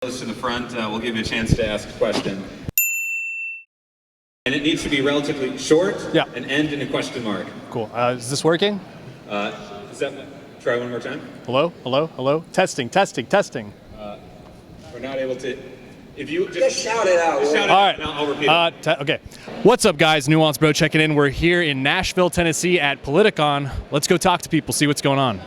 Close to the front, we'll give you a chance to ask a question. And it needs to be relatively short and end in a question mark. Cool. Is this working? Try one more time. Hello? Hello? Hello? Testing, testing, testing. We're not able to. If you just shout it out. Shout it out, and I'll repeat it. Okay. What's up, guys? Nuance Bro checking in. We're here in Nashville, Tennessee at Politicon. Let's go talk to people, see what's going on.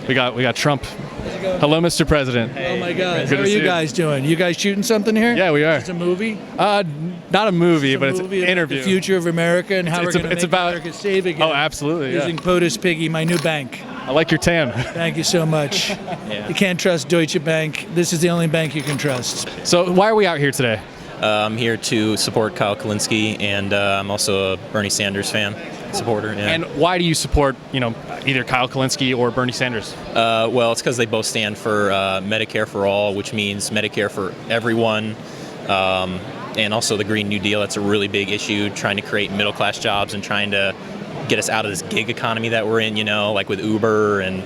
We got Trump. Hello, Mr. President. Hey, oh my God! Good How are you guys doing? You guys shooting something here? Yeah, we are. It's a movie. Not a movie, but it's an interview. The future of America and how we're going to make America safe again. Oh, absolutely. Using POTUS Piggy, my new bank. I like your tan. Thank you so much. You can't trust Deutsche Bank. This is the only bank you can trust. So why are we out here today? I'm here to support Kyle Kalinske, and I'm also a Bernie Sanders fan. Supporter, yeah. And why do you support, either Kyle Kalinske or Bernie Sanders? Well, it's because they both stand for Medicare for all, which means Medicare for everyone, and also the Green New Deal. That's a really big issue, trying to create middle-class jobs and trying to get us out of this gig economy that we're in, like with Uber and,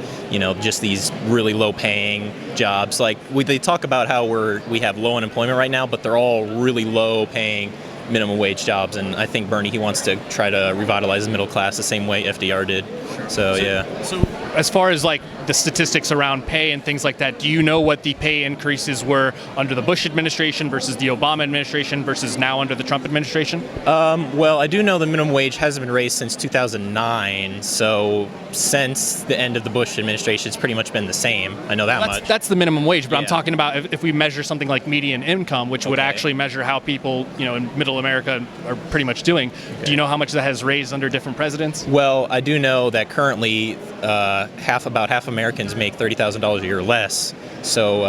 just these really low-paying jobs. Like, they talk about how we have low unemployment right now, but they're all really low-paying minimum wage jobs, and I think Bernie, he wants to try to revitalize the middle class the same way FDR did. So yeah. So as far as like the statistics around pay and things like that, do you know what the pay increases were under the Bush administration versus the Obama administration versus now under the Trump administration? Well, I do know the minimum wage hasn't been raised since 2009, so since the end of the Bush administration, it's pretty much been the same. I know that much. That's the minimum wage, but I'm talking about if we measure something like median income, which would actually measure how people, in middle America are pretty much doing. Okay. Do you know how much that has raised under different presidents? Well, I do know that currently about half Americans make $30,000 a year or less. So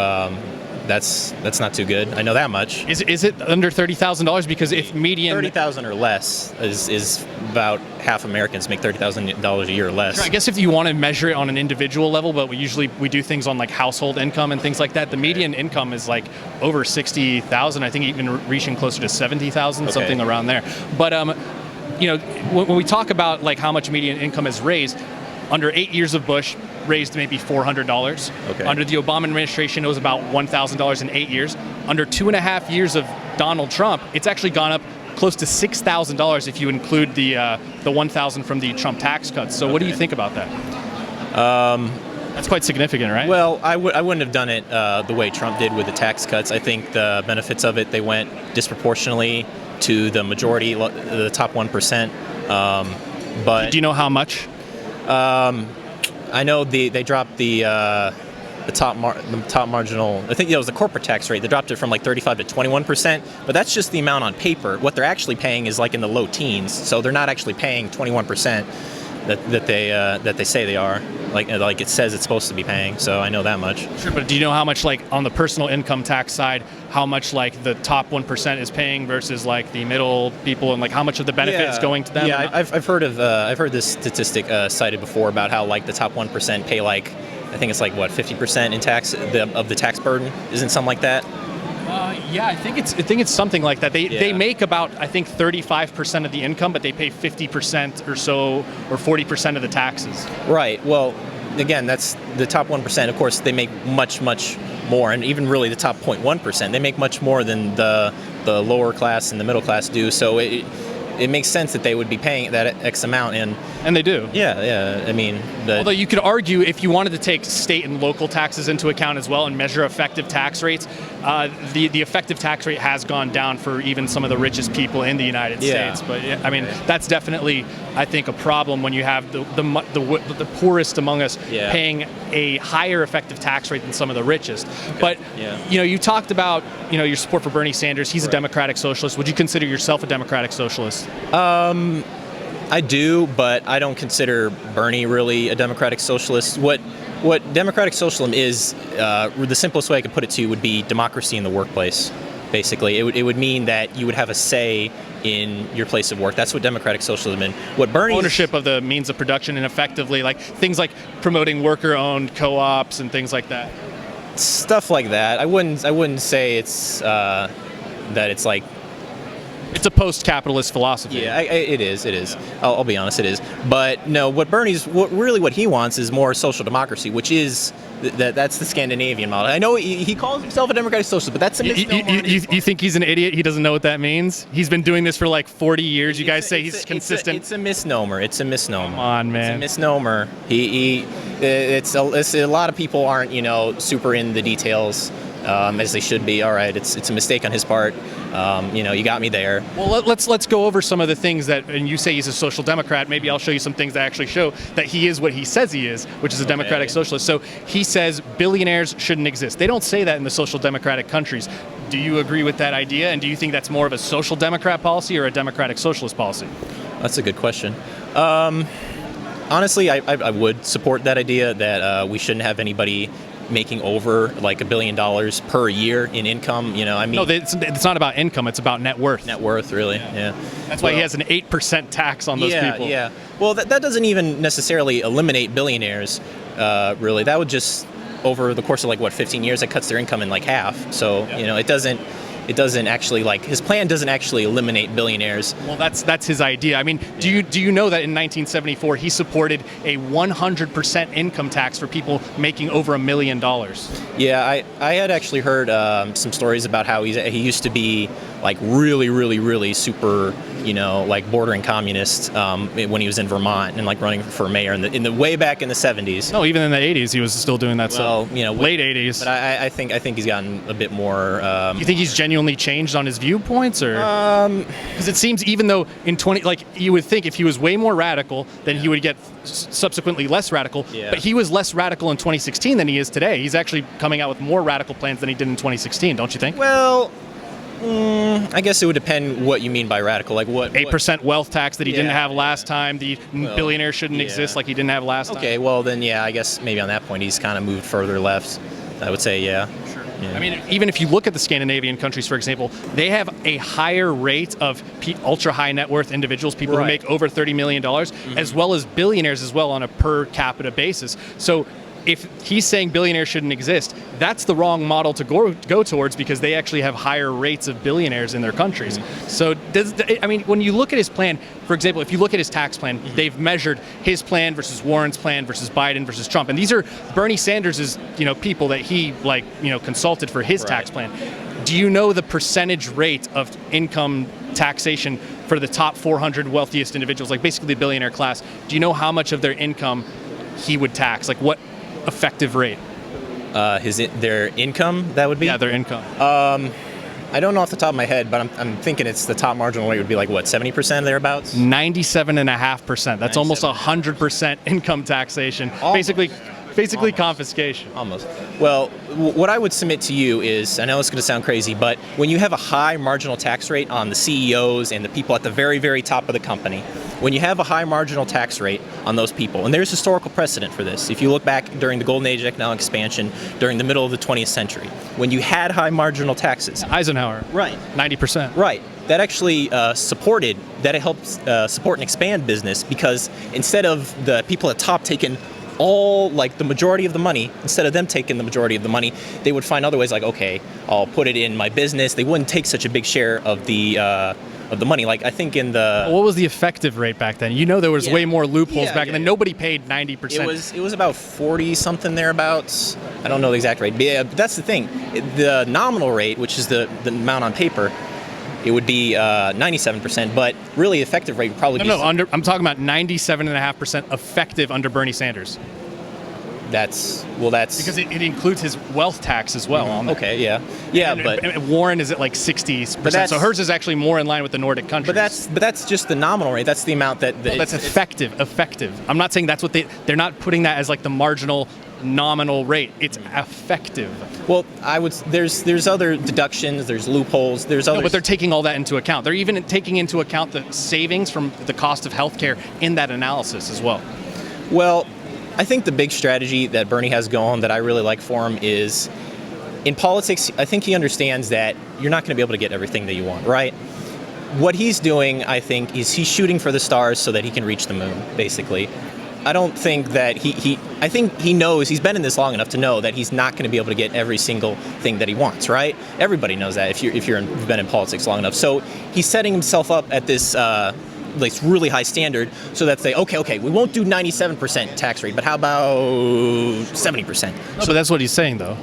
that's not too good. I know that much. Is it under $30,000? Because if median $30,000 or less is about half Americans make $30,000 a year or less. Sure, I guess if you want to measure it on an individual level, but we do things on like household income and things like that. The median income is like over 60,000. I think even reaching closer to 70,000, something around there. But when we talk about like how much median income is raised, under 8 years of Bush, raised maybe $400. Okay. Under the Obama administration, it was about $1,000 in 8 years. Under 2.5 years of Donald Trump, it's actually gone up close to $6,000 if you include the $1,000 from the Trump tax cuts. So what do you think about that? That's quite significant, right? Well, I wouldn't have done it the way Trump did with the tax cuts. I think the benefits of it, they went disproportionately to the majority, the top 1%. But do you know how much? I know they dropped the top marginal. I think it was the corporate tax rate. They dropped it from like 35 to 21%. But that's just the amount on paper. What they're actually paying is like in the low teens. So they're not actually paying 21% that they say they are. Like it says it's supposed to be paying. So I know that much. Sure, but do you know how much like on the personal income tax side, how much like the top 1% is paying versus like the middle people, and like how much of the benefit is going to them? Yeah, I've heard this statistic cited before about how like the top 1% pay like, I think it's like what, 50% in tax of the tax burden. Isn't something like that? Yeah, I think it's something like that. They make about, I think, 35% of the income, but they pay 50% or so, or 40% of the taxes. Right. Well, again, that's the top 1%. Of course, they make much, much more, and even really the top 0.1%. They make much more than the lower class and the middle class do. So it makes sense that they would be paying that X amount, and they do. Yeah. I mean, although you could argue if you wanted to take state and local taxes into account as well and measure effective tax rates, the effective tax rate has gone down for even some of the richest people in the United States. But I mean, that's definitely, I think, a problem when you have the poorest among us paying a higher effective tax rate than some of the richest. Okay. But you talked about your support for Bernie Sanders. He's a democratic socialist. Would you consider yourself a democratic socialist? I do, but I don't consider Bernie really a democratic socialist. What democratic socialism is, the simplest way I could put it to you would be democracy in the workplace. Basically, it would mean that you would have a say in your place of work. That's what democratic socialism is. What Bernie ownership of the means of production, and effectively like things like promoting worker-owned co-ops and things like that. Stuff like that. I wouldn't say it's that it's like It's a post-capitalist philosophy. Yeah, it is. It is. I'll be honest, it is. But no, what he wants is more social democracy, which is that's the Scandinavian model. I know he calls himself a democratic socialist, but that's a misnomer. You think he's an idiot? He doesn't know what that means? He's been doing this for like 40 years. You guys say he's consistent. It's a misnomer. It's a misnomer. Come on, man. It's a misnomer. It's a lot of people aren't, super in the details as they should be. All right, it's a mistake on his part. You got me there. Well, let's go over some of the things that, and you say he's a social democrat. Maybe I'll show you some things that actually show that he is what he says he is, which is a democratic socialist. So he says billionaires shouldn't exist. They don't say that in the social democratic countries. Do you agree with that idea? And do you think that's more of a social democrat policy or a democratic socialist policy? That's a good question. Honestly, I would support that idea that we shouldn't have anybody making over like $1 billion per year in income. No, it's not about income. It's about net worth. Net worth, really. Yeah. That's why he has an 8% tax on those people. Yeah. Well, that doesn't even necessarily eliminate billionaires. Really, that would just, over the course of 15 years, that cuts their income in half. So it doesn't actually, his plan doesn't actually eliminate billionaires. Well, that's his idea. I mean, do you know that in 1974 he supported a 100% income tax for people making over $1 million? Yeah, I had actually heard some stories about how he used to be really, really, really super, bordering communist when he was in Vermont and running for mayor in the way back in the 70s. No, even in the 80s he was still doing that. Well, late 80s. But I think he's gotten a bit more. You think he's genuinely changed on his viewpoints, or because it seems, even though you would think if he was way more radical, then he would get subsequently less radical. Yeah. But he was less radical in 2016 than he is today. He's actually coming out with more radical plans than he did in 2016. Don't you think? Well, I guess it would depend what you mean by radical. What 8% wealth tax that he didn't have last time. The billionaire shouldn't exist like he didn't have last time. Okay, well then, I guess maybe on that point he's kind of moved further left. I would say, yeah. Sure. Yeah. I mean, even if you look at the Scandinavian countries, for example, they have a higher rate of ultra high net worth individuals, people who make over $30 million, as well as billionaires as well on a per capita basis. So if he's saying billionaires shouldn't exist, that's the wrong model to go towards, because they actually have higher rates of billionaires in their countries. So when you look at his plan, for example, if you look at his tax plan, they've measured his plan versus Warren's plan versus Biden versus Trump. And these are Bernie Sanders' people that he consulted for his tax plan. Do you know the percentage rate of income taxation for the top 400 wealthiest individuals, basically the billionaire class? Do you know how much of their income he would tax? What effective rate? Their income, that would be? Yeah, their income. I don't know off the top of my head, but I'm thinking it's the top marginal rate would be 70% thereabouts? 97.5%. That's almost 100% income taxation. Basically confiscation. Almost. Well, what I would submit to you is, I know it's going to sound crazy, but when you have a high marginal tax rate on the CEOs and the people at the very, very top of the company, when you have a high marginal tax rate on those people, and there's historical precedent for this. If you look back during the golden age of economic expansion, during the middle of the 20th century, when you had high marginal taxes. Eisenhower. Right. 90%. Right. That actually it helped support and expand business, because instead of the people at top taking all the majority of the money, instead of them taking the majority of the money, they would find other ways, okay, I'll put it in my business. They wouldn't take such a big share of the money. I think in the... What was the effective rate back then? There was way more loopholes back then. Nobody paid 90%. It was about 40 something thereabouts. I don't know the exact rate. But that's the thing. The nominal rate, which is the amount on paper, it would be 97%, but really effective rate would probably be... I'm talking about 97.5% effective under Bernie Sanders. That's... Because it includes his wealth tax as well. On that. Okay, yeah. Yeah, and Warren is at 60%, so hers is actually more in line with the Nordic countries. But that's just the nominal rate. That's the amount that... that's effective. I'm not saying that's what they're not putting that as the marginal nominal rate. It's effective. Well, there's other deductions, there's loopholes, there's other... No, but they're taking all that into account. They're even taking into account the savings from the cost of healthcare in that analysis as well. Well, I think the big strategy that Bernie has going that I really like for him is, in politics, I think he understands that you're not going to be able to get everything that you want, right? What he's doing, I think, is he's shooting for the stars so that he can reach the moon, basically. don't think that I think he knows, he's been in this long enough to know that he's not going to be able to get every single thing that he wants, right? Everybody knows that if you've been in politics long enough. So he's setting himself up at this like really high standard, so that they okay, we won't do 97% tax rate, but how about 70%? So that's what he's saying, though.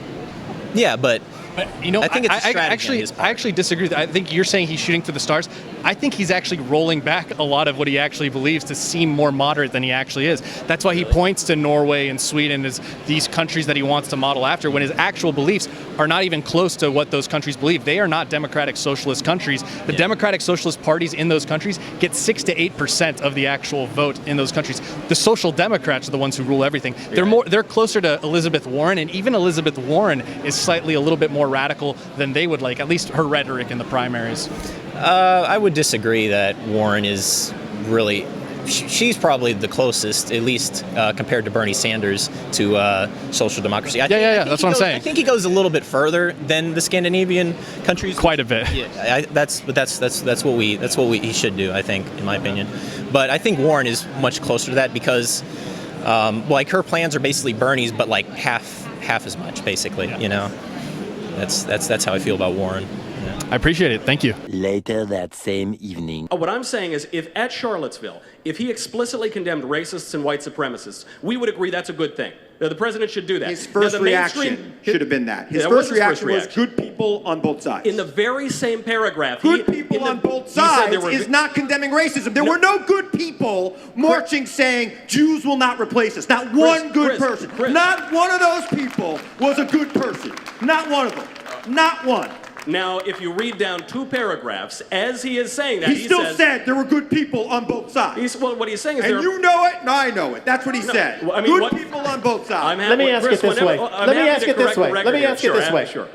Yeah, but you know, I think it's a strategy. I actually disagree. I think you're saying he's shooting for the stars. I think he's actually rolling back a lot of what he actually believes to seem more moderate than he actually is. That's why he points to Norway and Sweden as these countries that he wants to model after, when his actual beliefs are not even close to what those countries believe. They are not democratic socialist countries. The democratic socialist parties in those countries get 6 to 8% of the actual vote in those countries. The social democrats are the ones who rule everything. They're closer to Elizabeth Warren, and even Elizabeth Warren is slightly a little bit more radical than they would like, at least her rhetoric in the primaries. I would disagree that Warren is really, she's probably the closest, at least compared to Bernie Sanders, to social democracy. I think that's what I'm saying. I think he goes a little bit further than the Scandinavian countries. Quite a bit. Yeah, that's what he should do, I think, in my opinion. But I think Warren is much closer to that because, like, her plans are basically Bernie's, but like half as much, basically. You know, that's how I feel about Warren. I appreciate it. Thank you. Later that same evening. What I'm saying is, if at Charlottesville, if he explicitly condemned racists and white supremacists, we would agree that's a good thing. The president should do that. His first reaction should have been that. His first reaction was good people on both sides. In the very same paragraph, good people on both sides is not condemning racism. There were no good people marching saying Jews will not replace us. Not one good person. Not one of those people was a good person. Not one of them. Not one. Now, if you read down 2 paragraphs, as he is saying that, he still said there were good people on both sides. What he's saying is, and you know it, and I know it. That's what he said. Well, I mean, good people on both sides. Let me ask it this way. Let me ask it this way. Let me ask it this way. Sure.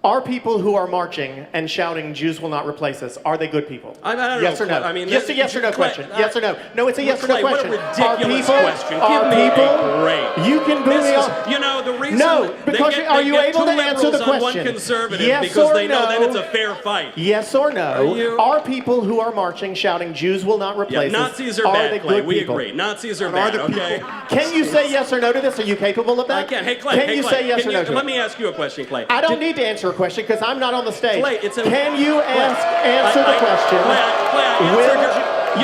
Are people who are marching and shouting "Jews will not replace us"? Are they good people? I don't yes know, or no? I mean, just a yes or no question. Yes or no? No, it's a yes or no question. What a ridiculous question. Are Give me people? a break. You can boo me off. You know the reason. No, because are you able to answer the question? One conservative yes because or they know no? that it's a fair fight. Yes or no? Are people who are marching shouting "Jews will not replace us"? Nazis are bad. They Clay, good we people? agree. Nazis are bad. Okay. Can you say yes or no to this? Are you capable of that? I can. Hey Clay. Can you say yes or no to it? Let me ask you a question, Clay. I don't need to answer a question because I'm not on the stage. Clay, can you answer the question?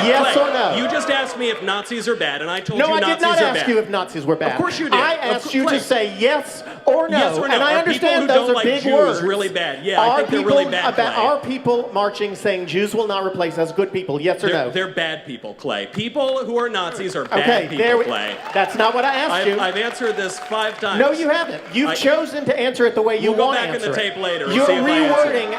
Yes or no? You just asked me if Nazis are bad, and I told you Nazis are bad. No, I did not ask you if Nazis were bad. Of course you did. I asked you to say yes or no. Yes or no. And I understand those are big words. Really bad. Yeah, I think they're really bad. Are people marching saying Jews will not replace us good people? Yes or no? They're bad people, Clay. People who are Nazis are bad people, Clay. That's not what I asked you. I've answered this 5 times. No, you haven't. You've chosen to answer it the way you want to answer it. We'll go back in the tape later. You're rewording.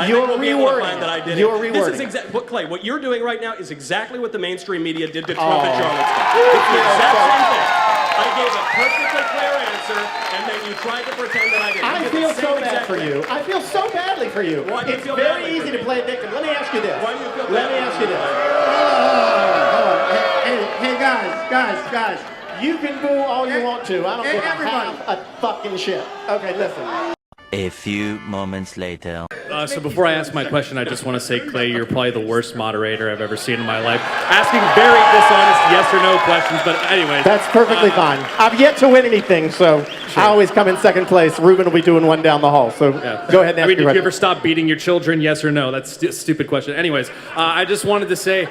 You're rewording that I did. You're rewording. This is Clay, what you're doing right now is exactly what the mainstream media did to Trump at Charlottesville. It's the exact same thing. I gave a perfectly clear answer, and then you tried to pretend that I didn't. I feel so bad for you. I feel so badly for you. Why do you it's feel very badly easy to play a victim. Let me ask you this. Why do you feel Let me ask you this. Hey, guys. You can boo all you want to. I don't give a fucking shit. Okay, listen. A few moments later. So before I ask my question, I just want to say, Clay, you're probably the worst moderator I've ever seen in my life. Asking very dishonest yes or no questions, but anyways. That's perfectly fine. I've yet to win anything, so sure. I always come in second place. Ruben will be doing one down the hall, so go ahead and ask did you ever stop beating your children, yes or no? That's a stupid question. Anyways, I just wanted to say,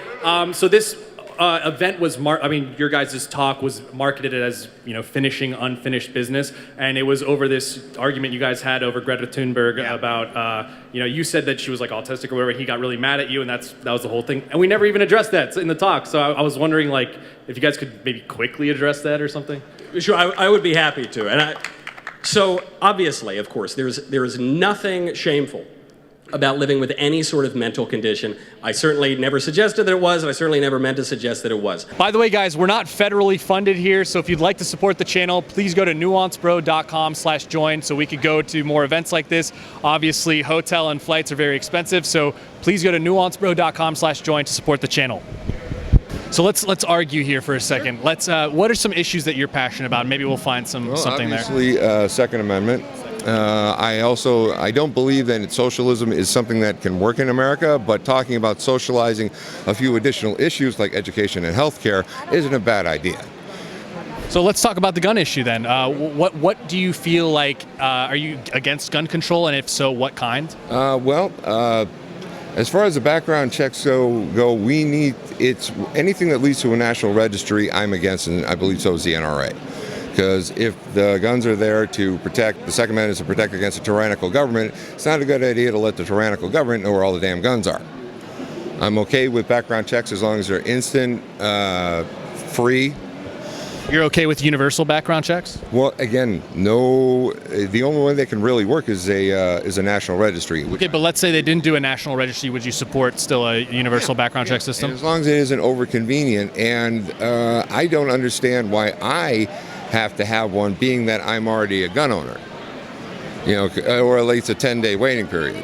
so this event was, your guys' talk was marketed as, finishing unfinished business, and it was over this argument you guys had over Greta Thunberg about, you said that she was like autistic or whatever. He got really mad at you, and that was the whole thing. And we never even addressed that in the talk. So I was wondering, if you guys could maybe quickly address that or something. Sure, I would be happy to. So obviously, of course, there is nothing shameful about living with any sort of mental condition. I certainly never suggested that it was, and I certainly never meant to suggest that it was. By the way, guys, we're not federally funded here, so if you'd like to support the channel, please go to nuancebro.com/join so we could go to more events like this. Obviously, hotel and flights are very expensive, so please go to nuancebro.com/join to support the channel. So let's argue here for a second. What are some issues that you're passionate about? Maybe we'll find something there. Obviously, Second Amendment. I don't believe that socialism is something that can work in America, but talking about socializing a few additional issues like education and healthcare isn't a bad idea. So let's talk about the gun issue then. What do you feel like? Are you against gun control, and if so, what kind? As far as the background checks go, we need anything that leads to a national registry. I'm against, and I believe so is the NRA. Because if the guns are there to protect, the Second Amendment is to protect against a tyrannical government, it's not a good idea to let the tyrannical government know where all the damn guns are. I'm okay with background checks as long as they're instant, free. You're okay with universal background checks? Well, again, no. The only way that can really work is a national registry. Okay, but let's say they didn't do a national registry. Would you support still a universal background check system? And as long as it isn't over convenient, and I don't understand why I have to have one, being that I'm already a gun owner. Or at least a 10-day waiting period.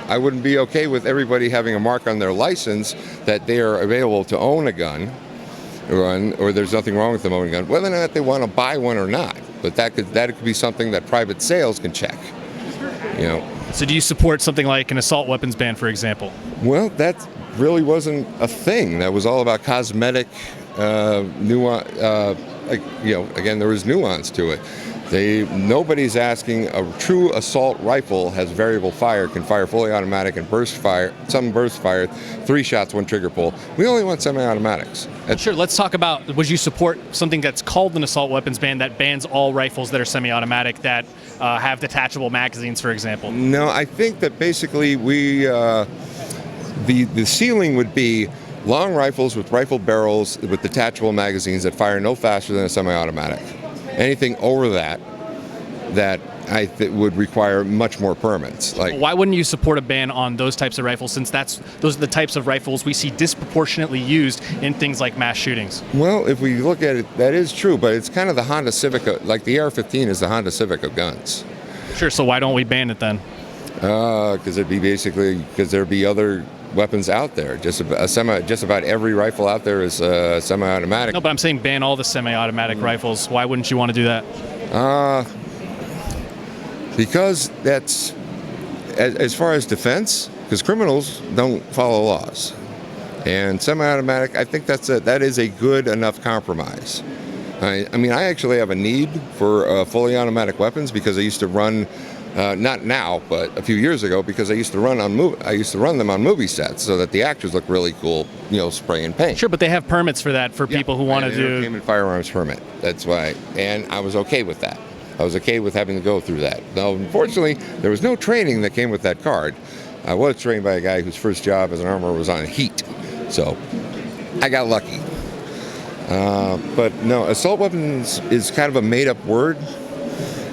I wouldn't be okay with everybody having a mark on their license that they are available to own a gun. Or there's nothing wrong with them owning a gun, whether or not they want to buy one or not. But that could be something that private sales can check. So do you support something like an assault weapons ban, for example? Well, that really wasn't a thing. That was all about cosmetic nuance. Again, there was nuance to it. Nobody's asking. A true assault rifle has variable fire, can fire fully automatic and burst fire. Some burst fire, 3 shots, 1 trigger pull. We only want semi-automatics. Sure. Let's talk about. Would you support something that's called an assault weapons ban that bans all rifles that are semi-automatic that have detachable magazines, for example? No, I think that basically the ceiling would be long rifles with rifle barrels with detachable magazines that fire no faster than a semi-automatic. Anything over that would require much more permits. Why wouldn't you support a ban on those types of rifles, since those are the types of rifles we see disproportionately used in things like mass shootings? Well, if we look at it, that is true, but it's kind of the Honda Civic, like the AR-15 is the Honda Civic of guns. Sure, so why don't we ban it then? Because there'd be other weapons out there. Just about every rifle out there is semi-automatic. No, but I'm saying ban all the semi-automatic rifles. Why wouldn't you want to do that? Because that's, as far as defense, because criminals don't follow laws. And semi-automatic, I think that is a good enough compromise. I actually have a need for fully automatic weapons because I used to run, not now, but a few years ago, because I used to run them on movie sets so that the actors look really cool, spraying paint. Sure, but they have permits for that for people who want to do. Entertainment firearms permit. That's why, and I was okay with that. I was okay with having to go through that. Now, unfortunately, there was no training that came with that card. I was trained by a guy whose first job as an armorer was on heat, so I got lucky. But no, assault weapons is kind of a made-up word.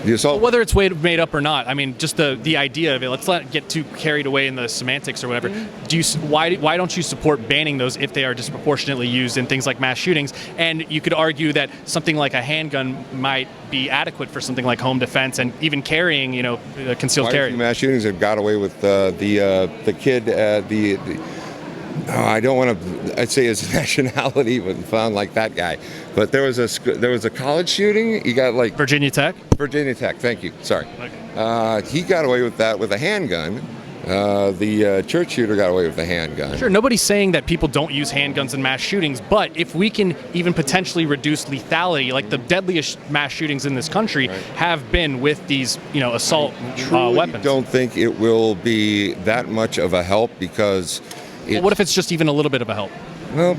Whether it's made up or not, just the idea of it. Let's not get too carried away in the semantics or whatever. Why don't you support banning those if they are disproportionately used in things like mass shootings? And you could argue that something like a handgun might be adequate for something like home defense and even carrying, concealed carry. Mass shootings have got away with the kid. I don't want to. I'd say his nationality wasn't found like that guy, but there was a college shooting. He got Virginia Tech. Virginia Tech. Thank you. Sorry. Okay. He got away with that with a handgun. The church shooter got away with a handgun. Sure. Nobody's saying that people don't use handguns in mass shootings, but if we can even potentially reduce lethality, like the deadliest mass shootings in this country have been with these, assault weapons. I don't think it will be that much of a help because. What if it's just even a little bit of a help? Well,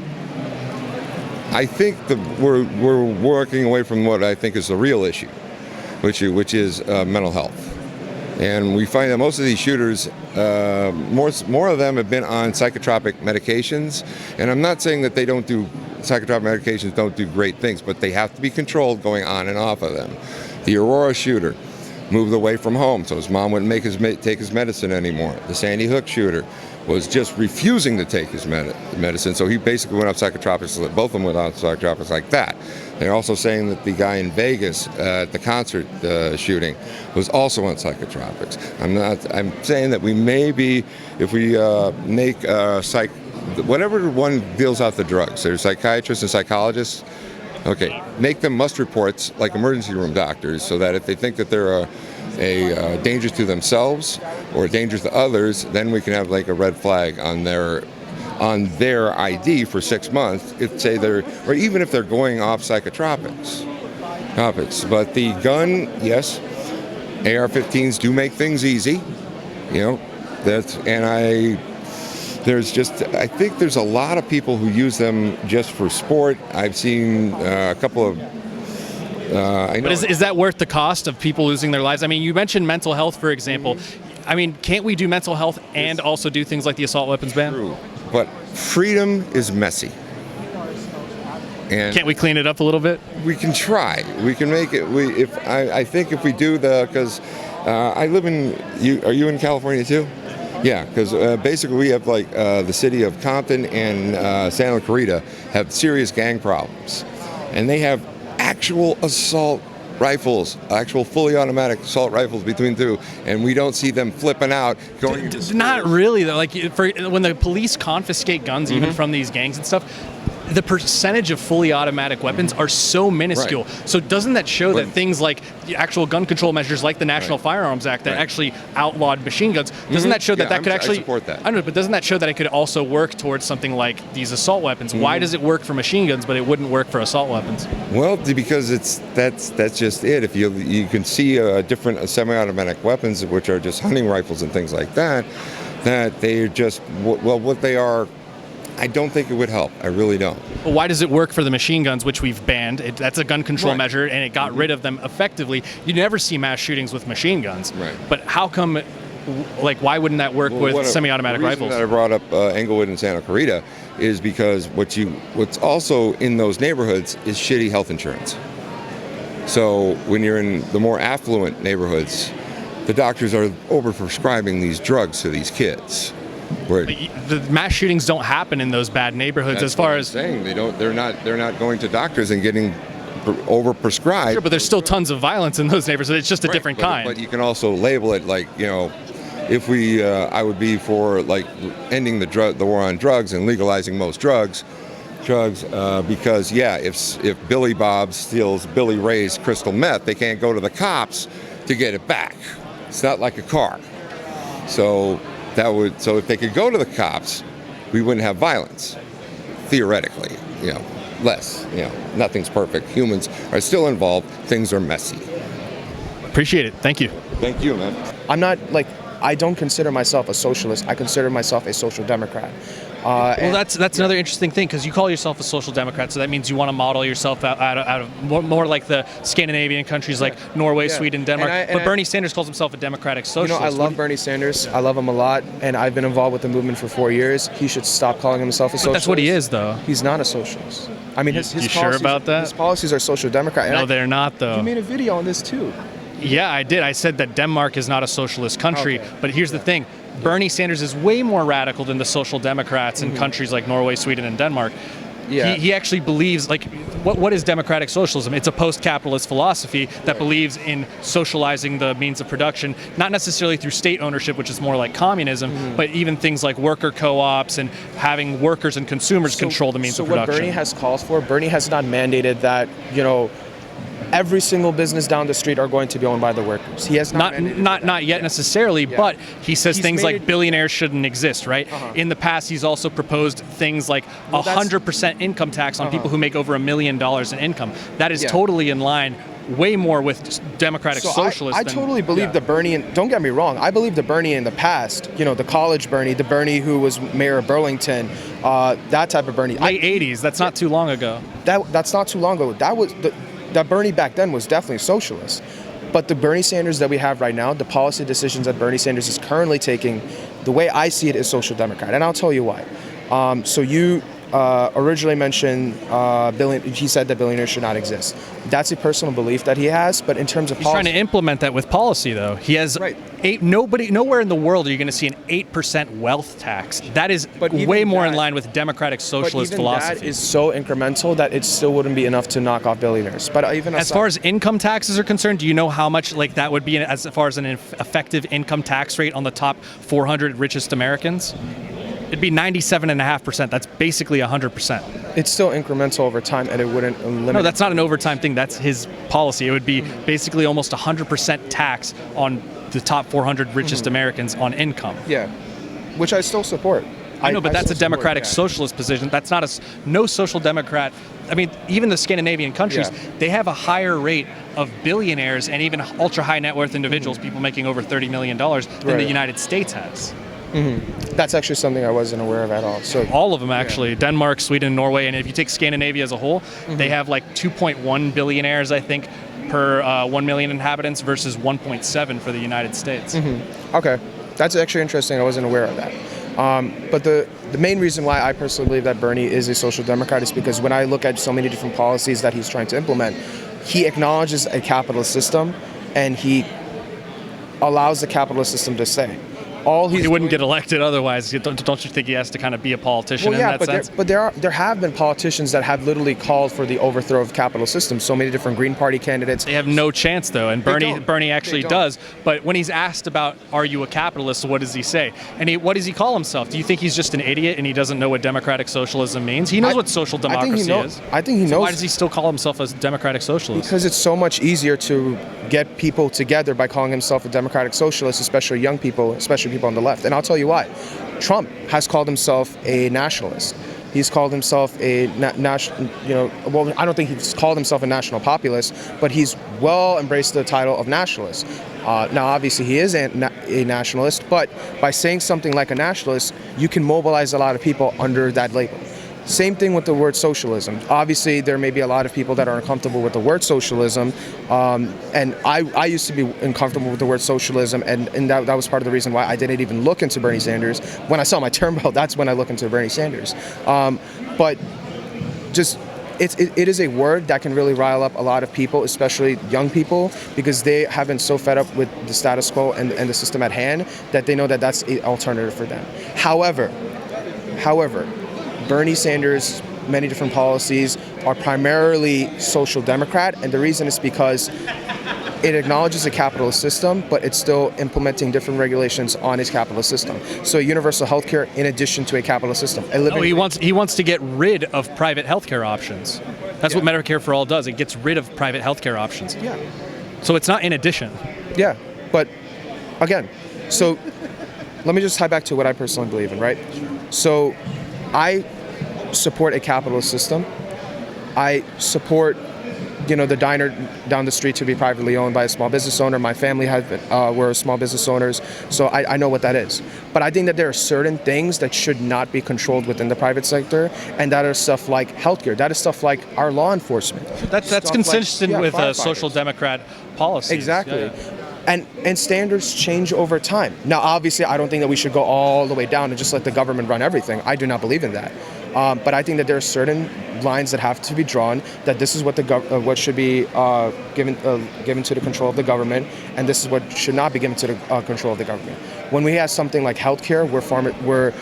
I think we're working away from what I think is the real issue, which is mental health. And we find that most of these shooters, more of them have been on psychotropic medications. And I'm not saying that psychotropic medications don't do great things, but they have to be controlled going on and off of them. The Aurora shooter moved away from home, so his mom wouldn't take his medicine anymore. The Sandy Hook shooter was just refusing to take his medicine, so he basically went off psychotropics. Both of them went off psychotropics like that. They're also saying that the guy in Vegas at the concert shooting was also on psychotropics. I'm saying that we maybe, if we make whatever one deals out the drugs, there's psychiatrists and psychologists. Okay, make them must reports like emergency room doctors, so that if they think that they're danger to themselves or danger to others, then we can have like a red flag on their ID for 6 months, if say or even if they're going off psychotropics. But the gun, yes, AR-15s do make things easy, I think there's a lot of people who use them just for sport. I've seen a couple of. But is that worth the cost of people losing their lives? I mean, you mentioned mental health, for example. I mean, can't we do mental health and also do things like the assault weapons ban? True, but freedom is messy. And can't we clean it up a little bit? We can try. We can make it. I think if we do because I live in. Are you in California too? Yeah, because basically we have like the city of Compton and Santa Clarita have serious gang problems, and they have actual assault rifles, actual fully automatic assault rifles between two, and we don't see them flipping out going. Not really though. Like when the police confiscate guns, even from these gangs and stuff, the percentage of fully automatic weapons are so minuscule. Right. So doesn't that show that things like the actual gun control measures, like the National Firearms Act, that actually outlawed machine guns, doesn't that show that that could actually? I support that. I don't know, but doesn't that show that it could also work towards something like these assault weapons? Why does it work for machine guns, but it wouldn't work for assault weapons? Well, because that's just it. If you can see different semi-automatic weapons, which are just hunting rifles and things like that, that they're just what they are. I don't think it would help. I really don't. Well, why does it work for the machine guns, which we've banned? That's a gun control measure, and it got rid of them effectively. You never see mass shootings with machine guns. Right. But how come, why wouldn't that work with semi-automatic rifles? The reason that I brought up Englewood and Santa Clarita is because what's also in those neighborhoods is shitty health insurance. So when you're in the more affluent neighborhoods, the doctors are overprescribing these drugs to these kids. The mass shootings don't happen in those bad neighborhoods. That's as far as saying they're not going to doctors and getting overprescribed. Sure, but there's still tons of violence in those neighborhoods. It's just a different kind. But you can also label it like, if I would be for like ending the war on drugs and legalizing most drugs, because if Billy Bob steals Billy Ray's crystal meth, they can't go to the cops to get it back. It's not like a car. So if they could go to the cops, we wouldn't have violence, theoretically, less, nothing's perfect. Humans are still involved. Things are messy. Appreciate it. Thank you. Thank you, man. I'm not I don't consider myself a socialist. I consider myself a social democrat. Well, that's another interesting thing, because you call yourself a social democrat, so that means you want to model yourself out of more like the Scandinavian countries like Norway, Sweden, Denmark. But Bernie Sanders calls himself a democratic socialist. I love Bernie Sanders. I love him a lot, and I've been involved with the movement for 4 years. He should stop calling himself a socialist. But that's what he is, though. He's not a socialist. I mean, his you policies, sure about that? His policies are social democrat. No, they're not, though. You made a video on this too. Yeah, I did. I said that Denmark is not a socialist country, but here's the thing. Bernie Sanders is way more radical than the social democrats in countries like Norway, Sweden, and Denmark. Yeah. He actually believes, what is democratic socialism? It's a post-capitalist philosophy that believes in socializing the means of production, not necessarily through state ownership, which is more like communism, but even things like worker co-ops and having workers and consumers control the means of production. So what Bernie has called for, Bernie has not mandated that, every single business down the street are going to be owned by the workers. He has not yet necessarily, but he says things like billionaires shouldn't exist, right? In the past, he's also proposed things like 100% income tax on people who make over $1 million in income. That is totally in line, way more with democratic socialists. I totally believe the Bernie, and don't get me wrong, I believe the Bernie in the past, the college Bernie, the Bernie who was mayor of Burlington, that type of Bernie. Late 80s, that's not too long ago. That's not too long ago. That Bernie back then was definitely socialist. But the Bernie Sanders that we have right now, the policy decisions that Bernie Sanders is currently taking, the way I see it is social democrat. And I'll tell you why. So you originally mentioned he said that billionaires should not exist. That's a personal belief that he has, but in terms of policy, he's trying to implement that with policy, though. He has nowhere in the world are you going to see an 8% wealth tax. That is way more in line with democratic socialist philosophy. That is so incremental that it still wouldn't be enough to knock off billionaires. But even as far as income taxes are concerned, do you know how much that would be as far as an effective income tax rate on the top 400 richest Americans? It'd be 97.5%. That's basically 100%. It's still incremental over time, and it wouldn't eliminate. No, that's not an overtime thing. That's his policy. It would be basically almost 100% tax on the top 400 richest Americans on income. Yeah, which I still support. I know, but that's a still support democratic that. socialist position. That's not no social democrat. I mean, even the Scandinavian countries, they have a higher rate of billionaires and even ultra high net worth individuals, people making over $30 million, than the United States has. That's actually something I wasn't aware of at all. So all of them actually, Denmark, Sweden, Norway, and if you take Scandinavia as a whole, they have like 2.1 billionaires, I think, per 1 million inhabitants versus 1.7 for the United States. Okay, that's actually interesting. I wasn't aware of that. But the main reason why I personally believe that Bernie is a social democrat is because when I look at so many different policies that he's trying to implement, he acknowledges a capitalist system and he allows the capitalist system to stay. He wouldn't get elected otherwise. Don't you think he has to kind of be a politician in that sense? But there have been politicians that have literally called for the overthrow of capitalist systems. So many different Green Party candidates. They have no chance though, and Bernie actually does. But when he's asked about, are you a capitalist, what does he say? And what does he call himself? Do you think he's just an idiot and he doesn't know what democratic socialism means? He knows what social democracy is. I think he knows. So why does he still call himself a democratic socialist? Because it's so much easier to get people together by calling himself a democratic socialist, especially young people, especially people on the left. And I'll tell you why. Trump has called himself a nationalist. He's called himself a well, I don't think he's called himself a national populist, but he's well embraced the title of nationalist. Now, obviously, he is a nationalist, but by saying something like a nationalist, you can mobilize a lot of people under that label. Same thing with the word socialism. Obviously, there may be a lot of people that are uncomfortable with the word socialism, and I used to be uncomfortable with the word socialism, and that was part of the reason why I didn't even look into Bernie Sanders. When I saw my term belt, that's when I looked into Bernie Sanders. But just it is a word that can really rile up a lot of people, especially young people, because they have been so fed up with the status quo and the system at hand that they know that that's an alternative for them. However, Bernie Sanders' many different policies are primarily social democrat, and the reason is because it acknowledges a capitalist system, but it's still implementing different regulations on its capitalist system. So universal healthcare in addition to a capitalist system. He wants to get rid of private healthcare options. That's what Medicare for All does. It gets rid of private healthcare options. Yeah. So it's not in addition. Yeah, but again, so let me just tie back to what I personally believe in, right? So I support a capitalist system. I support, the diner down the street to be privately owned by a small business owner. My family were small business owners, so I know what that is. But I think that there are certain things that should not be controlled within the private sector, and that are stuff like healthcare. That is stuff like our law enforcement. That's consistent with social democrat policies. Exactly. Yeah. And standards change over time. Now, obviously, I don't think that we should go all the way down and just let the government run everything. I do not believe in that. But I think that there are certain lines that have to be drawn, that this is what what should be given to the control of the government, and this is what should not be given to the control of the government. When we have something like healthcare, where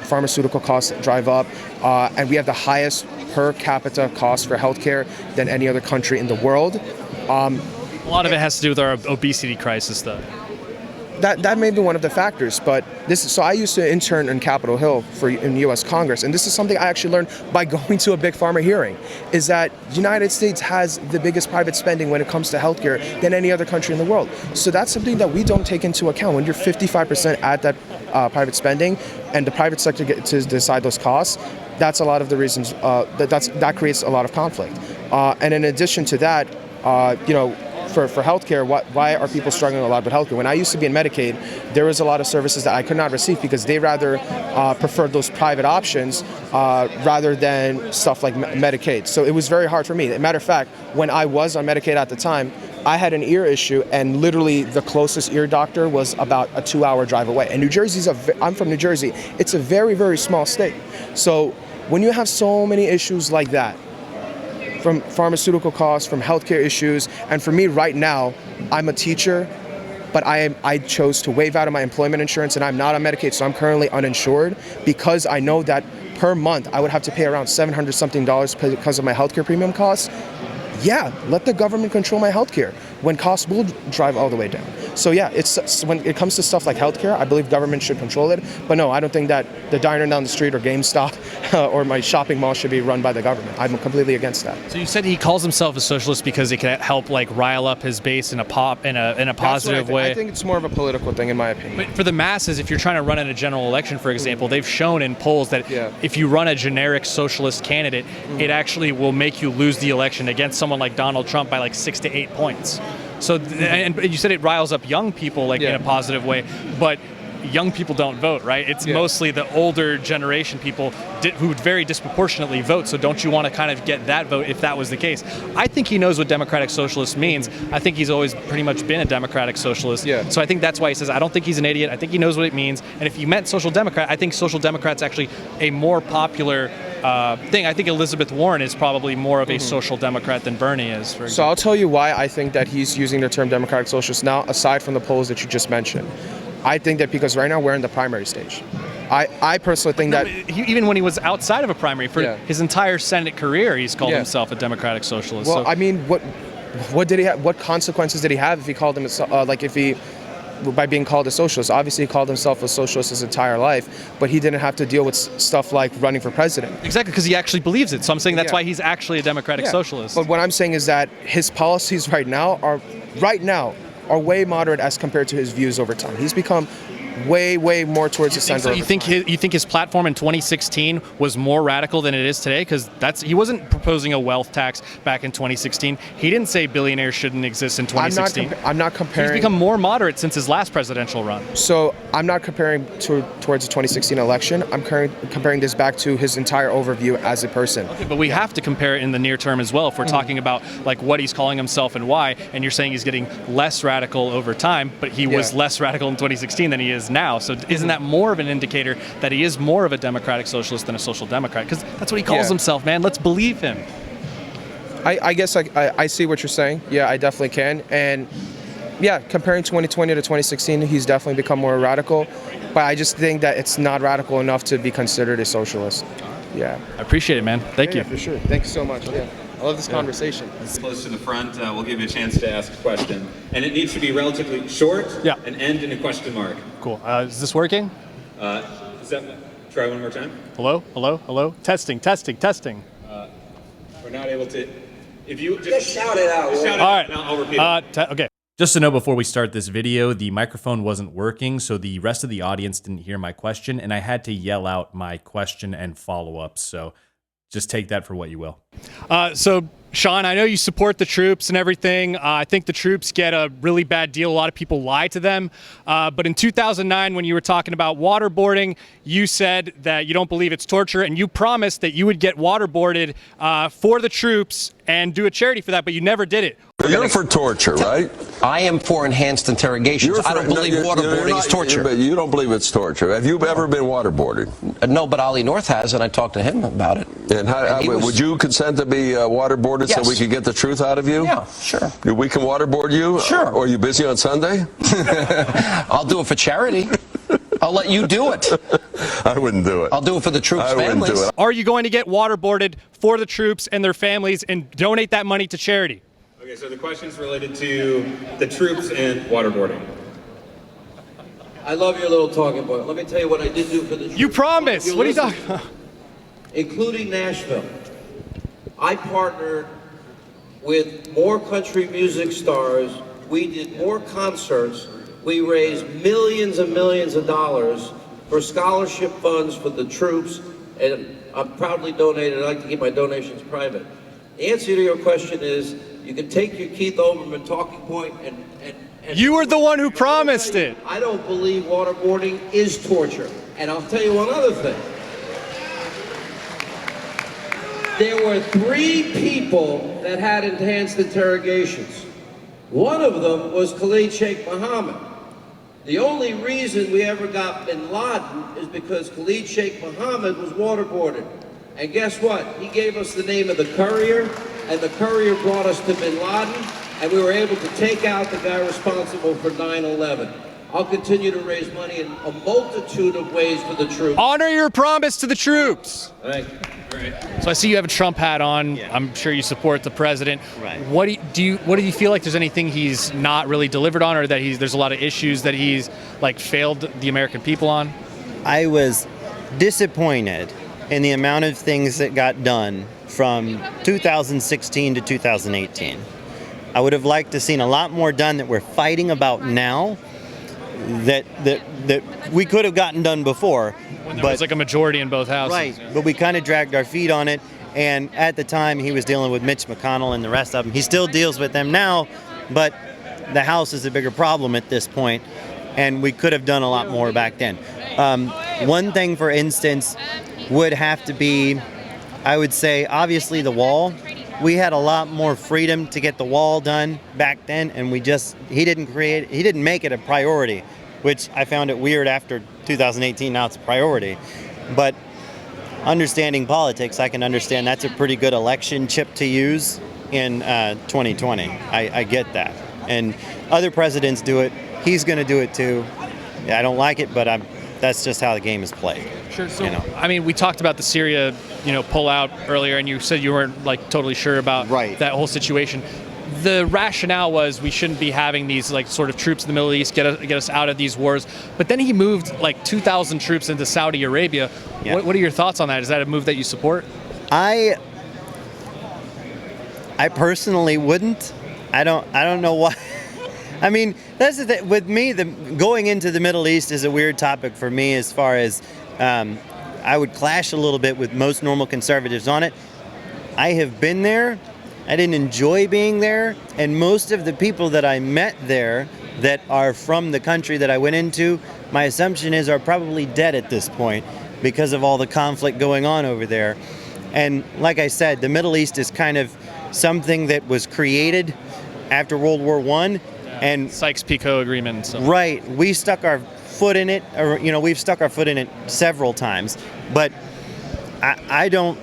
pharmaceutical costs drive up, and we have the highest per capita cost for healthcare than any other country in the world. A lot of it has to do with our obesity crisis, though. That may be one of the factors, but so I used to intern in Capitol Hill in U.S. Congress, and this is something I actually learned by going to a big pharma hearing, is that the United States has the biggest private spending when it comes to healthcare than any other country in the world. So that's something that we don't take into account. When you're 55% at that private spending, and the private sector gets to decide those costs, that's a lot of the reasons that creates a lot of conflict. And in addition to that, for healthcare, why are people struggling a lot with healthcare? When I used to be in Medicaid, there was a lot of services that I could not receive because they rather preferred those private options rather than stuff like Medicaid. So it was very hard for me. As a matter of fact, when I was on Medicaid at the time, I had an ear issue, and literally the closest ear doctor was about a 2-hour drive away. And New Jersey's I'm from New Jersey. It's a very, very small state. So when you have so many issues like that, from pharmaceutical costs, from healthcare issues, and for me right now, I'm a teacher, but I chose to waive out of my employment insurance, and I'm not on Medicaid, so I'm currently uninsured because I know that per month I would have to pay around $700 something because of my healthcare premium costs. Yeah, let the government control my healthcare. when costs will drive all the way down. So yeah, it's when it comes to stuff like healthcare, I believe government should control it. But no, I don't think that the diner down the street or GameStop or my shopping mall should be run by the government. I'm completely against that. So you said he calls himself a socialist because it can help like rile up his base in a positive way. I think it's more of a political thing, in my opinion. But for the masses, if you're trying to run in a general election, for example, they've shown in polls that if you run a generic socialist candidate, it actually will make you lose the election against someone like Donald Trump by like 6 to 8 points. So, and you said it riles up young people like in a positive way, but young people don't vote, right? It's mostly the older generation people who would very disproportionately vote. So don't you want to kind of get that vote if that was the case? I think he knows what democratic socialist means. I think he's always pretty much been a democratic socialist. So I think that's why he says, I don't think he's an idiot. I think he knows what it means. And if you meant social democrat, I think social democrat's actually a more popular thing. I think Elizabeth Warren is probably more of a social democrat than Bernie is. So I'll tell you why I think that he's using the term democratic socialist now, aside from the polls that you just mentioned. I think that because right now we're in the primary stage. I personally think that even when he was outside of a primary for his entire Senate career, he's called himself a democratic socialist. Well, I mean, what did he have? What consequences did he have if he called himself by being called a socialist? Obviously, he called himself a socialist his entire life, but he didn't have to deal with stuff like running for president. Exactly, because he actually believes it. So I'm saying that's why he's actually a democratic socialist. But what I'm saying is that his policies right now are way moderate as compared to his views over time. He's become way more towards the center. So you think his platform in 2016 was more radical than it is today? Because he wasn't proposing a wealth tax back in 2016. He didn't say billionaires shouldn't exist in 2016. I'm not comparing. He's become more moderate since his last presidential run. So I'm not comparing towards the 2016 election. I'm comparing this back to his entire overview as a person. Okay, but we have to compare it in the near term as well. If we're talking about like what he's calling himself and why, and you're saying he's getting less radical over time, but he was less radical in 2016 than he is now. So isn't that more of an indicator that he is more of a democratic socialist than a social democrat? Because that's what he calls himself, man. Let's believe him. I guess I see what you're saying. Yeah, I definitely can. And yeah, comparing 2020 to 2016, he's definitely become more radical. But I just think that it's not radical enough to be considered a socialist. Yeah. I appreciate it, man. Thank you. For sure. Thank you so much. Yeah. I love this conversation. Close to the front, we'll give you a chance to ask a question. And it needs to be relatively short and end in a question mark. Cool. Is this working? Try one more time. Hello? Hello? Hello? Testing. We're not able to. If you just shout it out. Shout it out, and I'll repeat it. Okay. Just to know before we start this video, the microphone wasn't working, so the rest of the audience didn't hear my question, and I had to yell out my question and follow-ups. So just take that for what you will. So, Sean, I know you support the troops and everything. I think the troops get a really bad deal. A lot of people lie to them. But in 2009, when you were talking about waterboarding, you said that you don't believe it's torture, and you promised that you would get waterboarded for the troops and do a charity for that, but you never did it. You're for torture, right? I am for enhanced interrogations. I don't believe waterboarding is torture. But you don't believe it's torture. Have you ever been waterboarded? No, but Ollie North has, and I talked to him about it. And would you consent to be waterboarded so we could get the truth out of you? Yeah, sure. We can waterboard you? Sure. Or are you busy on Sunday? I'll do it for charity. I'll let you do it. I wouldn't do it. I'll do it for the troops' families. Do it. Are you going to get waterboarded for the troops and their families and donate that money to charity? Okay, so the question is related to the troops and waterboarding. I love your little talking point. Let me tell you what I did do for the troops. You promised. What are you talking about? Including Nashville. I partnered with more country music stars. We did more concerts. We raised millions and millions of dollars for scholarship funds for the troops, and I'm proudly donated. I like to keep my donations private. The answer to your question is, you can take your Keith Olbermann talking point and you were the one who promised it. I don't believe waterboarding is torture. And I'll tell you one other thing. There were 3 people that had enhanced interrogations. One of them was Khalid Sheikh Mohammed. The only reason we ever got bin Laden is because Khalid Sheikh Mohammed was waterboarded. And guess what? He gave us the name of the courier, and the courier brought us to bin Laden, and we were able to take out the guy responsible for 9/11. I'll continue to raise money in a multitude of ways for the troops. Honor your promise to the troops. Right. So I see you have a Trump hat on. Yeah. I'm sure you support the president. Right. What do you feel like there's anything he's not really delivered on, or that there's a lot of issues that he's like failed the American people on? I was disappointed in the amount of things that got done from 2016 to 2018. I would have liked to have seen a lot more done that we're fighting about now that we could have gotten done before. When there was like a majority in both houses. Right, but we kind of dragged our feet on it, and at the time he was dealing with Mitch McConnell and the rest of them. He still deals with them now, but the House is a bigger problem at this point, and we could have done a lot more back then. One thing, for instance, would have to be, I would say, obviously the wall. We had a lot more freedom to get the wall done back then, and he didn't make it a priority, which I found it weird after 2018. Now it's a priority. But understanding politics, I can understand that's a pretty good election chip to use in 2020. I get that. And other presidents do it. He's going to do it too. I don't like it, but that's just how the game is played. Sure. So, I mean, we talked about the Syria, pullout earlier, and you said you weren't like totally sure about that whole situation. The rationale was we shouldn't be having these like sort of troops in the Middle East get us out of these wars. But then he moved like 2,000 troops into Saudi Arabia. Yeah. What are your thoughts on that? Is that a move that you support? I personally wouldn't. I don't know why. I mean, that's the thing. With me, going into the Middle East is a weird topic for me, as far as I would clash a little bit with most normal conservatives on it. I have been there. I didn't enjoy being there, and most of the people that I met there that are from the country that I went into, my assumption is are probably dead at this point because of all the conflict going on over there. And like I said, the Middle East is kind of something that was created after World War I. And Sykes-Picot Agreement and stuff. Right. We stuck our foot in it, or we've stuck our foot in it several times. But I don't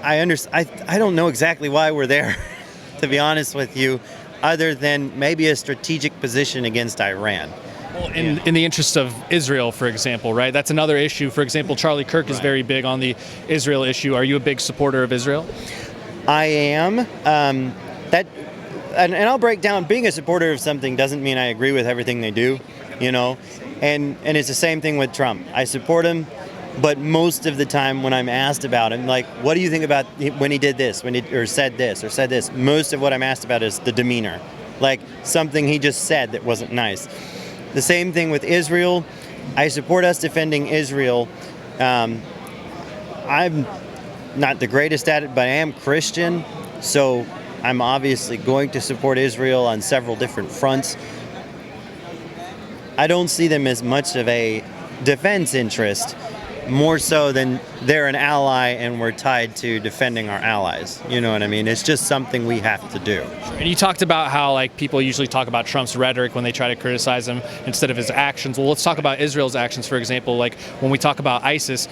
know exactly why we're there, to be honest with you, other than maybe a strategic position against Iran. Well, in the interest of Israel, for example, right? That's another issue. For example, Charlie Kirk is very big on the Israel issue. Are you a big supporter of Israel? I am. And I'll break down, being a supporter of something doesn't mean I agree with everything they do, and it's the same thing with Trump. I support him, but most of the time when I'm asked about him, like, what do you think about when he did this, or said this, most of what I'm asked about is the demeanor, like something he just said that wasn't nice. The same thing with Israel. I support us defending Israel. I'm not the greatest at it, but I am Christian, so I'm obviously going to support Israel on several different fronts. I don't see them as much of a defense interest, more so than they're an ally and we're tied to defending our allies. You know what I mean? It's just something we have to do. And you talked about how like people usually talk about Trump's rhetoric when they try to criticize him instead of his actions. Well, let's talk about Israel's actions, for example. Like when we talk about ISIS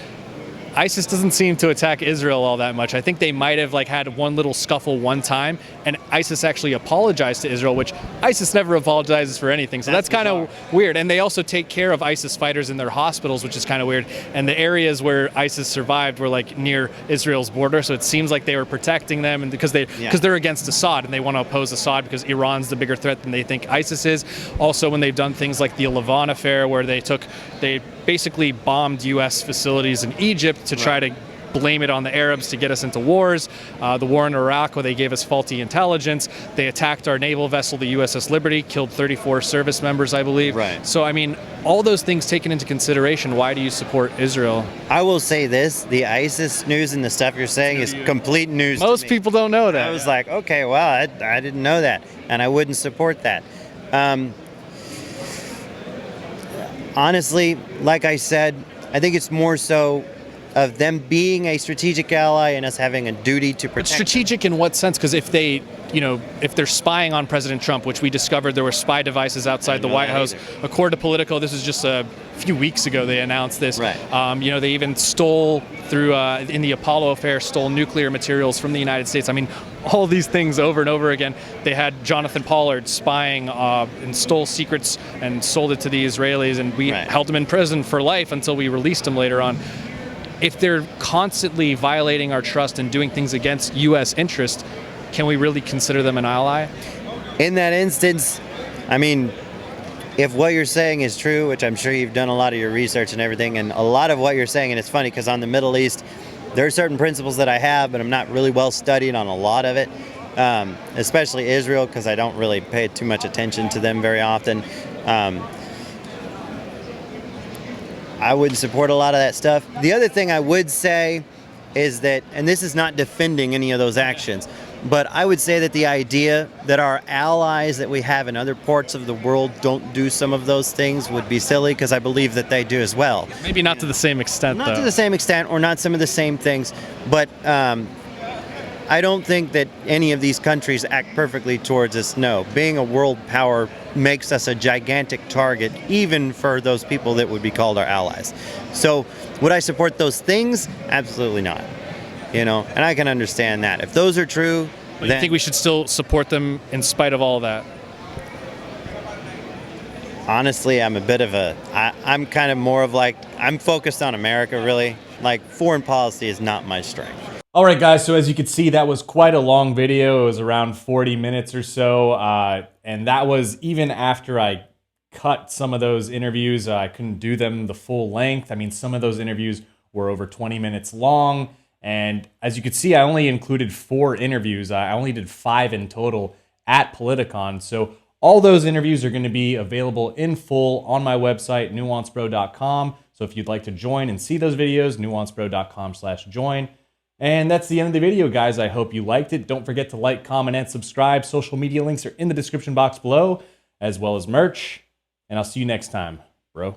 doesn't seem to attack Israel all that much. I think they might have like had one little scuffle one time, and ISIS actually apologized to Israel, which ISIS never apologizes for anything. So that's kind of weird. And they also take care of ISIS fighters in their hospitals, which is kind of weird. And the areas where ISIS survived were like near Israel's border, so it seems like they were protecting them, and because they're against Assad and they want to oppose Assad because Iran's the bigger threat than they think ISIS is. Also, when they've done things like the Levant affair, where they basically bombed U.S. facilities in Egypt to try to blame it on the Arabs to get us into wars. The war in Iraq, where they gave us faulty intelligence. They attacked our naval vessel, the USS Liberty, killed 34 service members, I believe. Right. So, I mean, all those things taken into consideration, why do you support Israel? I will say this, the ISIS news and the stuff you're saying is complete news Most to me. people don't know that. I was like, okay, well, I didn't know that, and I wouldn't support that. Honestly, like I said, I think it's more so of them being a strategic ally and us having a duty to protect. But strategic in what sense? Because if they, if they're spying on President Trump, which we discovered there were spy devices outside the White House, according to Politico, this was just a few weeks ago they announced this. Right. They even stole through in the Apollo affair, stole nuclear materials from the United States. I mean, all these things over and over again. They had Jonathan Pollard spying and stole secrets and sold it to the Israelis, and we held him in prison for life until we released him later on. If they're constantly violating our trust and doing things against U.S. interest, can we really consider them an ally? In that instance, I mean, if what you're saying is true, which I'm sure you've done a lot of your research and everything, and a lot of what you're saying, and it's funny because on the Middle East, there are certain principles that I have, but I'm not really well studied on a lot of it, especially Israel, because I don't really pay too much attention to them very often. I would support a lot of that stuff. The other thing I would say is that, and this is not defending any of those actions, but I would say that the idea that our allies that we have in other parts of the world don't do some of those things would be silly, because I believe that they do as well. Maybe not to the same extent, Not to the same extent, or not some of the same things, but I don't think that any of these countries act perfectly towards us. No, being a world power makes us a gigantic target, even for those people that would be called our allies. So would I support those things? Absolutely not. And I can understand that. If those are true, but you think we should still support them in spite of all that? Honestly, I'm I'm kind of more of I'm focused on America, really. Foreign policy is not my strength. All right, guys, so as you can see, that was quite a long video. It was around 40 minutes or so, and that was even after I cut some of those interviews. I couldn't do them the full length. I mean, some of those interviews were over 20 minutes long, and as you can see, I only included 4 interviews. I only did 5 in total at Politicon, so all those interviews are going to be available in full on my website, nuancebro.com. So if you'd like to join and see those videos, nuancebro.com/join. And that's the end of the video, guys. I hope you liked it. Don't forget to like, comment, and subscribe. Social media links are in the description box below, as well as merch. And I'll see you next time, bro.